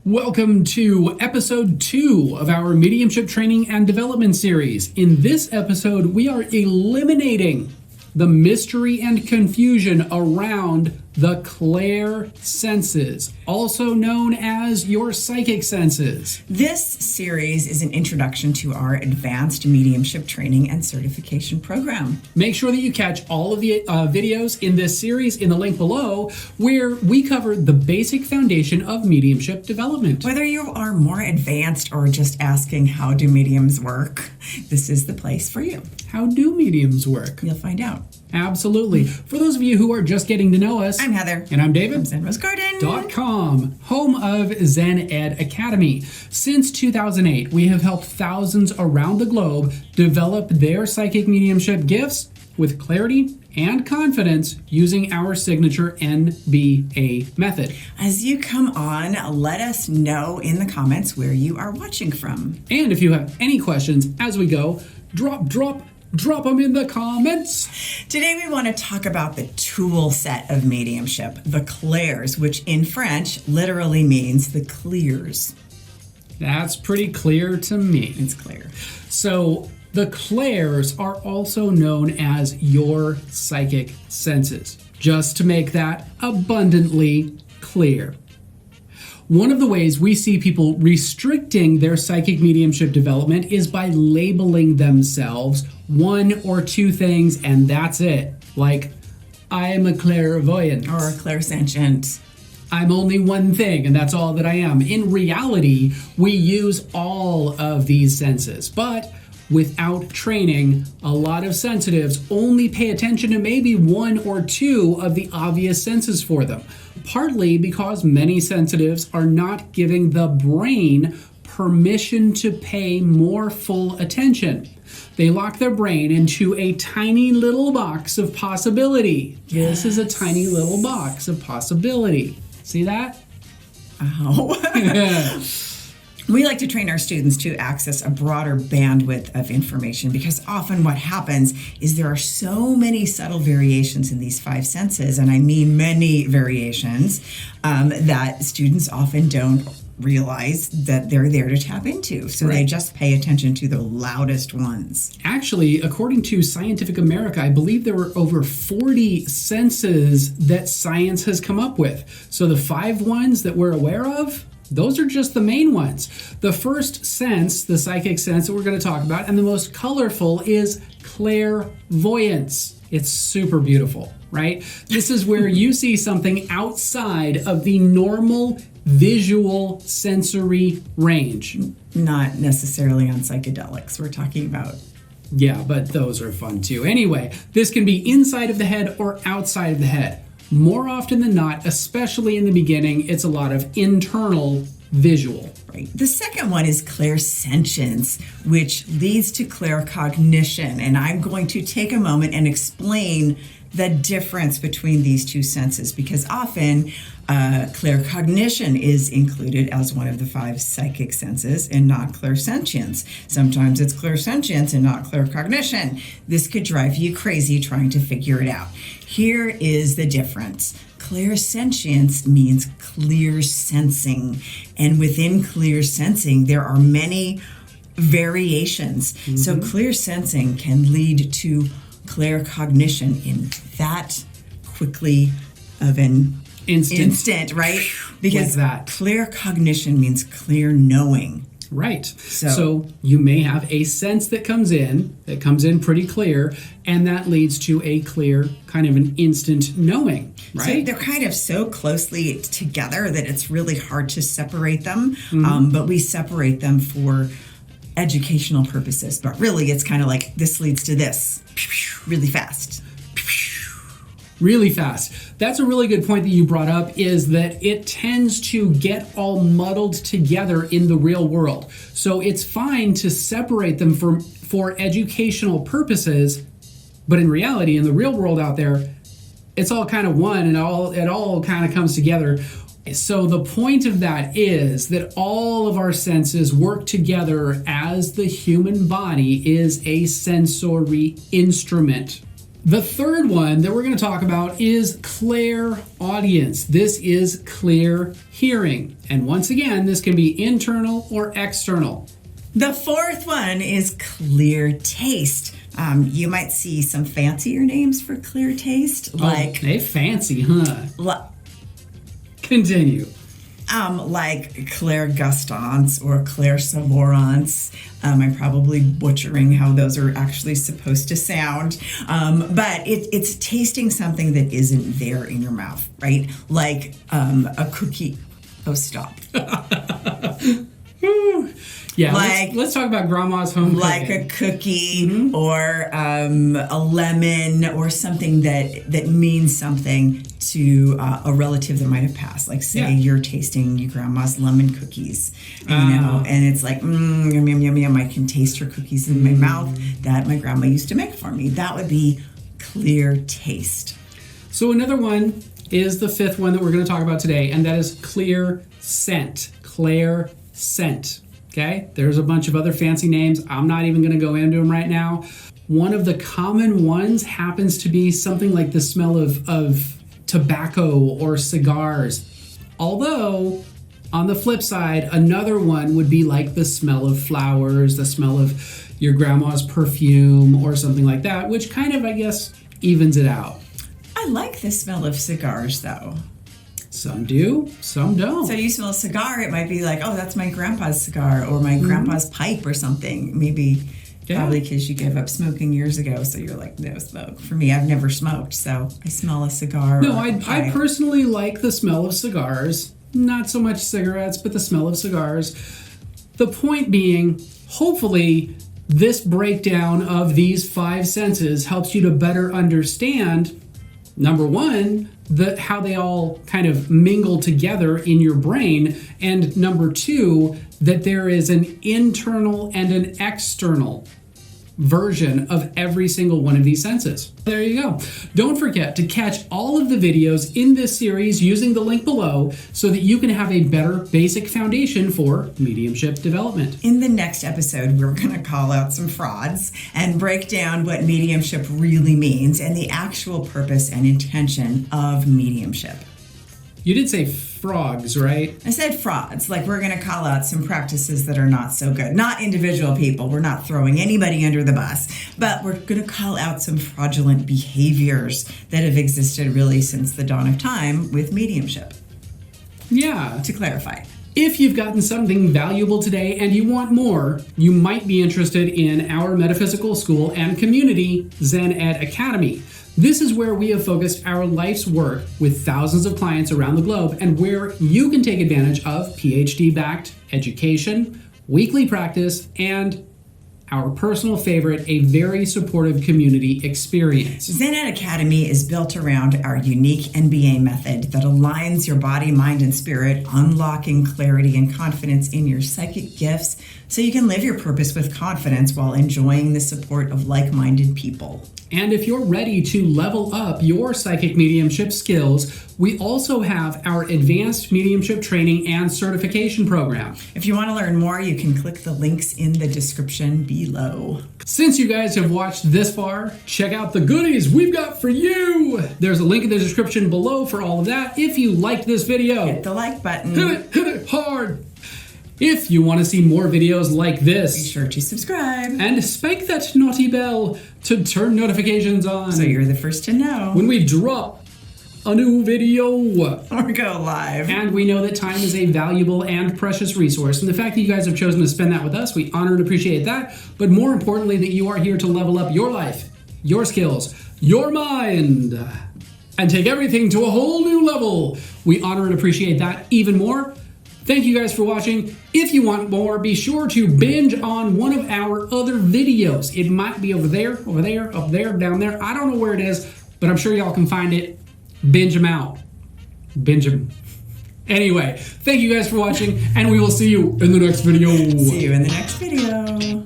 Welcome to episode 2 of our Mediumship Training and Development series. In this episode, we are eliminating the mystery and confusion around the Clair Senses, also known as your psychic senses. This series is an introduction to our Advanced Mediumship Training and Certification Program. Make sure that you catch all of the videos in this series in the link below, where we cover the basic foundation of mediumship development. Whether you are more advanced or just asking how do mediums work, this is the place for you. How do mediums work? You'll find out. Absolutely. For those of you who are just getting to know us, I'm Heather. And I'm David. From ZenRoseGarden.com, home of Zen Ed Academy. Since 2008, we have helped thousands around the globe develop their psychic mediumship gifts with clarity and confidence using our signature NBA method. As you come on, let us know in the comments where you are watching from. And if you have any questions as we go, drop them in the comments. Today we want to talk about the tool set of mediumship, the clairs, which in French literally means the clears. That's pretty clear to me. It's clear. So the clairs are also known as your psychic senses, just to make that abundantly clear. One of the ways we see people restricting their psychic mediumship development is by labeling themselves one or two things, and that's it. Like, I am a clairvoyant. Or a clairsentient. I'm only one thing, and that's all that I am. In reality, we use all of these senses, but without training, a lot of sensitives only pay attention to maybe one or two of the obvious senses for them. Partly because many sensitives are not giving the brain permission to pay more full attention. They lock their brain into a tiny little box of possibility. Yes. This is a tiny little box of possibility. See that? Oh. We like to train our students to access a broader bandwidth of information because often what happens is there are so many subtle variations in these five senses, and I mean many variations, that students often don't realize that they're there to tap into. So They just pay attention to the loudest ones. Actually, according to Scientific America, I believe there were over 40 senses that science has come up with. So the 5 ones that we're aware of, those are just the main ones. The first sense, the psychic sense that we're going to talk about, and the most colorful, is clairvoyance. It's super beautiful, right? This is where you see something outside of the normal visual sensory range. Not necessarily on psychedelics we're talking about. Yeah, but those are fun too. Anyway, this can be inside of the head or outside of the head. More often than not, especially in the beginning, it's a lot of internal visual. Right. The second one is clairsentience, which leads to claircognition. And I'm going to take a moment and explain the difference between these two senses, because often claircognition is included as one of the 5 psychic senses and not clairsentience. Sometimes it's clairsentience and not claircognition. This could drive you crazy trying to figure it out. Here is the difference. Clairsentience means clear sensing, and within clear sensing there are many variations. Mm-hmm. So clear sensing can lead to claircognition in that quickly of an instant, right? Because like that. Claircognition means clear knowing. Right. So you may have a sense that comes in pretty clear, and that leads to a clear, kind of an instant knowing, right? So they're kind of so closely together that it's really hard to separate them, but we separate them for educational purposes. But really, it's kind of like this leads to this really fast. Really fast. That's a really good point that you brought up, is that it tends to get all muddled together in the real world. So it's fine to separate them for educational purposes, but in reality, in the real world out there, it's all kind of one, and it all kind of comes together. So the point of that is that all of our senses work together as the human body is a sensory instrument. The third one that we're going to talk about is clairaudience. This is clear hearing. And once again, this can be internal or external. The fourth one is clear taste. You might see some fancier names for clear taste, like they fancy, huh? Continue. Like clairgustance or clairsavorance. I'm probably butchering how those are actually supposed to sound. But it's tasting something that isn't there in your mouth, right? Like a cookie. Oh, stop. Yeah, let's talk about grandma's home like cooking. A cookie or a lemon or something that means something to a relative that might have passed. Like say you're tasting your grandma's lemon cookies, and it's like, yum, yum, yum, yum. I can taste her cookies in my mouth that my grandma used to make for me. That would be clear taste. So another one is the fifth one that we're going to talk about today, and that is clear scent. Clair scent. Okay, there's a bunch of other fancy names. I'm not even going to go into them right now. One of the common ones happens to be something like the smell of tobacco or cigars. Although, on the flip side, another one would be like the smell of flowers, the smell of your grandma's perfume or something like that, which kind of, I guess, evens it out. I like the smell of cigars, though. Some do, some don't. So you smell a cigar, it might be like, oh, that's my grandpa's cigar or my grandpa's pipe or something. Maybe, probably because you gave up smoking years ago, so you're like, no smoke. For me, I've never smoked, so I smell a cigar. No, I personally like the smell of cigars. Not so much cigarettes, but the smell of cigars. The point being, hopefully, this breakdown of these 5 senses helps you to better understand, number one, how they all kind of mingle together in your brain, and number 2, that there is an internal and an external version of every single one of these senses. There you go. Don't forget to catch all of the videos in this series using the link below so that you can have a better basic foundation for mediumship development. In the next episode, we're going to call out some frauds and break down what mediumship really means and the actual purpose and intention of mediumship. You did say frogs, right? I said frauds. Like, we're going to call out some practices that are not so good. Not individual people. We're not throwing anybody under the bus. But we're going to call out some fraudulent behaviors that have existed really since the dawn of time with mediumship. Yeah. To clarify. If you've gotten something valuable today and you want more, you might be interested in our metaphysical school and community, Zen Ed Academy. This is where we have focused our life's work with thousands of clients around the globe and where you can take advantage of PhD-backed education, weekly practice, and our personal favorite, a very supportive community experience. Zen Ed Academy is built around our unique NBA method that aligns your body, mind, and spirit, unlocking clarity and confidence in your psychic gifts so you can live your purpose with confidence while enjoying the support of like-minded people. And if you're ready to level up your psychic mediumship skills, we also have our advanced mediumship training and certification program. If you want to learn more, you can click the links in the description below. Since you guys have watched this far, check out the goodies we've got for you. There's a link in the description below for all of that. If you liked this video, hit the like button. Hit it hard. If you want to see more videos like this, be sure to subscribe and spank that naughty bell to turn notifications on so you're the first to know when we drop a new video or go live. And we know that time is a valuable and precious resource, and the fact that you guys have chosen to spend that with us, we honor and appreciate that. But more importantly, that you are here to level up your life, your skills, your mind, and take everything to a whole new level. We honor and appreciate that even more. Thank you guys for watching. If you want more, be sure to binge on one of our other videos. It might be over there, up there, down there. I don't know where it is, but I'm sure y'all can find it. Binge them out. Binge them. Anyway, thank you guys for watching, and we will see you in the next video. See you in the next video.